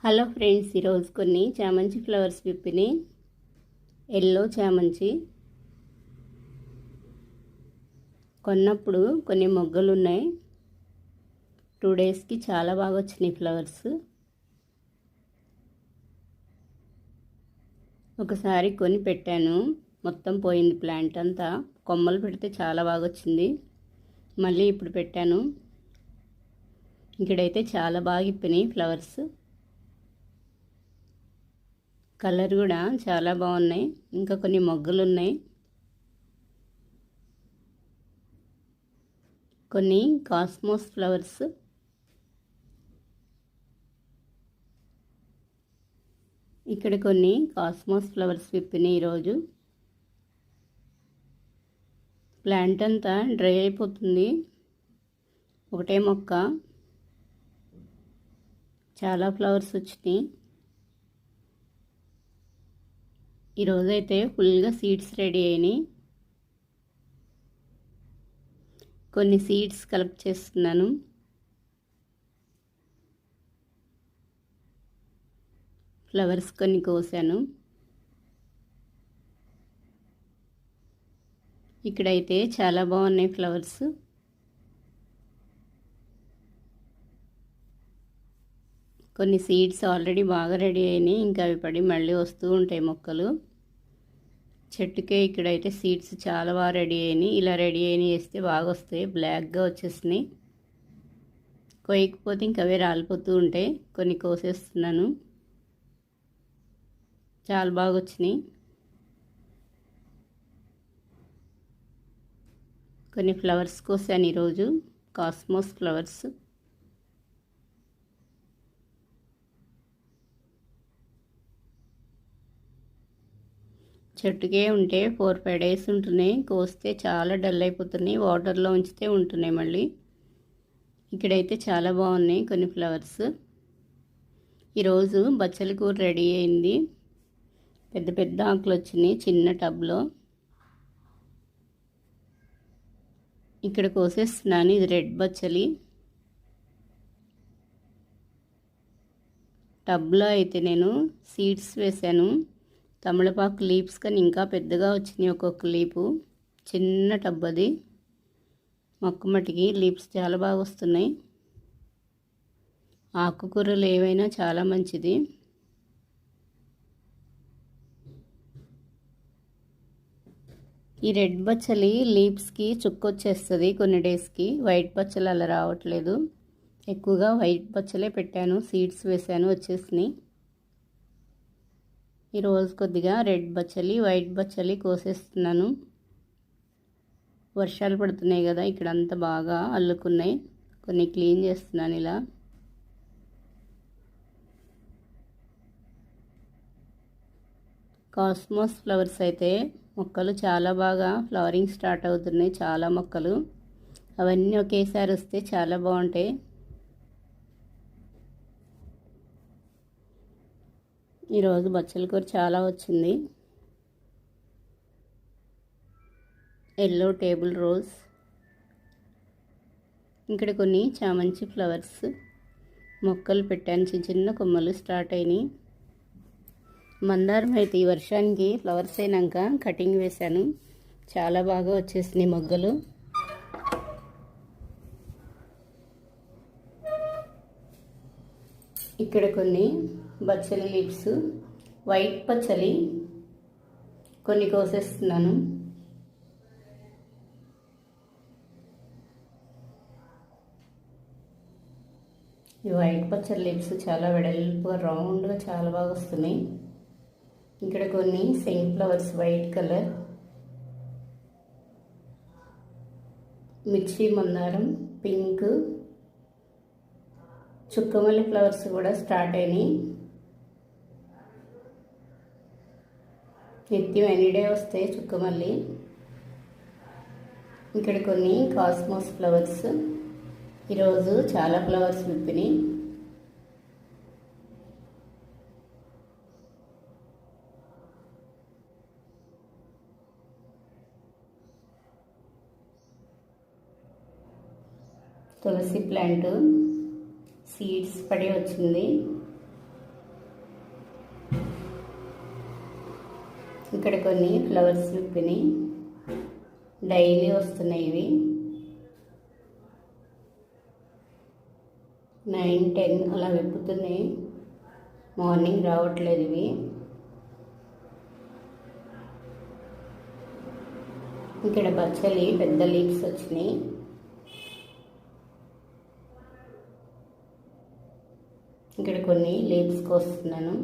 Hello friends, ఈరోజు కొన్ని చామంతి ఫ్లవర్స్ విప్పిని. ఎల్లో చామంతి కొన్నప్పుడు కొన్ని మొగ్గలు ఉన్నాయి. 2 డేస్కి చాలా బాగా వచ్చినాయి ఫ్లవర్స్. ఒకసారి కొని పెట్టాను, మొత్తం పోయింది ప్లాంట్ అంతా. కొమ్మలు పెడితే చాలా బాగా వచ్చింది. మళ్ళీ ఇప్పుడు పెట్టాను. ఇక్కడైతే చాలా బాగా ఇప్పినాయి ఫ్లవర్స్. కలర్ కూడా చాలా బాగున్నాయి. ఇంకా కొన్ని మొగ్గలు ఉన్నాయి. కొన్ని కాస్మోస్ ఫ్లవర్స్. ఇక్కడ కొన్ని కాస్మోస్ ఫ్లవర్స్ విప్పినాయి ఈరోజు. ప్లాంట్ అంతా డ్రై అయిపోతుంది. ఒకటే మొక్క, చాలా ఫ్లవర్స్ వచ్చినాయి. ఈరోజైతే ఫుల్గా సీడ్స్ రెడీ అయినాయి. కొన్ని సీడ్స్ కలెక్ట్ చేస్తున్నాను. ఫ్లవర్స్ కొన్ని కోసాను. ఇక్కడైతే చాలా బాగున్నాయి ఫ్లవర్స్. కొన్ని సీడ్స్ ఆల్రెడీ బాగా రెడీ అయినాయి. ఇంకా అవి పడి మళ్ళీ వస్తూ ఉంటాయి మొక్కలు. చెట్టుకే ఇక్కడైతే సీడ్స్ చాలా బాగా రెడీ అయినాయి. ఇలా రెడీ అయినాయి వేస్తే బాగా వస్తాయి. బ్లాక్గా వచ్చేసినాయి. కొయ్యకపోతే ఇంకా అవే రాలిపోతూ ఉంటాయి. కొన్ని కోసేస్తున్నాను. చాలా బాగా వచ్చినాయి. కొన్ని ఫ్లవర్స్ కోసాను ఈరోజు, కాస్మోస్ ఫ్లవర్స్. చెట్టుకే ఉంటే 4-5 డేస్ ఉంటున్నాయి. కోస్తే చాలా డల్ అయిపోతున్నాయి. వాటర్లో ఉంచితే ఉంటున్నాయి మళ్ళీ. ఇక్కడైతే చాలా బాగున్నాయి కొన్ని ఫ్లవర్స్. ఈరోజు బచ్చలి కూర రెడీ అయింది. పెద్ద పెద్ద ఆకులు వచ్చినాయి చిన్న టబ్లో. ఇక్కడ కోసేస్తున్నాను. ఇది రెడ్ బచ్చలి. టబ్లో అయితే నేను సీడ్స్ వేసాను. తమలపాకు లీవ్స్ కానీ ఇంకా పెద్దగా వచ్చినాయి. ఒక్కొక్క లీపు. చిన్న టబ్ అది. మొక్క మట్టికి లీవ్స్ చాలా బాగా వస్తున్నాయి. ఆకుకూరలు ఏవైనా చాలా మంచిది. ఈ రెడ్ బచ్చలి లీవ్స్కి చుక్కొచ్చేస్తుంది కొన్ని డేస్కి. వైట్ బచ్చలు అలా రావట్లేదు. ఎక్కువగా వైట్ బచ్చలే పెట్టాను. సీడ్స్ వేసాను, వచ్చేసినాయి. ఈరోజు కొద్దిగా రెడ్ బచ్చలి, వైట్ బచ్చలి కోసేస్తున్నాను. వర్షాలు పడుతున్నాయి కదా, ఇక్కడ అంతా బాగా అల్లుకున్నాయి. కొన్ని క్లీన్ చేస్తున్నాను ఇలా. కాస్మోస్ ఫ్లవర్స్ అయితే మొక్కలు చాలా బాగా ఫ్లవరింగ్ స్టార్ట్ అవుతున్నాయి. చాలా మొక్కలు అవన్నీ ఒకేసారి వస్తే చాలా బాగుంటాయి. ఈరోజు బచ్చల కూర చాలా వచ్చింది. Yellow table rose. ఇక్కడ కొన్ని చామంతి ఫ్లవర్స్ మొక్కలు పెట్టాను. చిన్న చిన్న కొమ్మలు స్టార్ట్ అయినాయి. మందారం అయితే ఈ వర్షానికి ఫ్లవర్స్ అయినాక కటింగ్ వేశాను. చాలా బాగా వచ్చేసినాయి మొగ్గలు. ఇక్కడ కొన్ని బచ్చలి లీవ్స్, వైట్ బచ్చలి కొన్ని కోసేస్తున్నాను. ఈ వైట్ బచ్చలి లీవ్స్ చాలా వెడల్పుగా రౌండ్గా చాలా బాగా వస్తున్నాయి. ఇక్కడ కొన్ని సింక్ ఫ్లవర్స్ వైట్ కలర్, మిర్చి మందారం పింక్, చుక్కమల్లి ఫ్లవర్స్ కూడా స్టార్ట్ అయినాయి. నిత్యం ఎనీడే వస్తాయి చుక్కమల్లి. ఇక్కడ కొన్ని కాస్మోస్ ఫ్లవర్స్. ఈరోజు చాలా ఫ్లవర్స్ విప్పినాయి. తులసి ప్లాంట్ సీడ్స్ పడి వచ్చింది. ఇక్కడ కొన్ని ఫ్లవర్స్ విప్పినాయి, డైలీ వస్తున్నాయి. ఇవి 9-10 అలా విప్పుతున్నాయి, మార్నింగ్ రావట్లేదు ఇవి. ఇక్కడ బచ్చలి పెద్ద లీవ్స్ వచ్చినాయి. ఇక్కడ కొన్ని లీవ్స్ కోస్తున్నాను.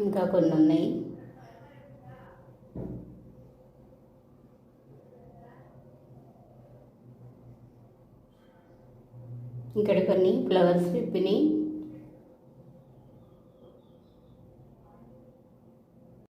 ఇంకా కొన్ని ఉన్నాయి. ఇక్కడ కొన్ని ఫ్లవర్స్ విప్పినాయి.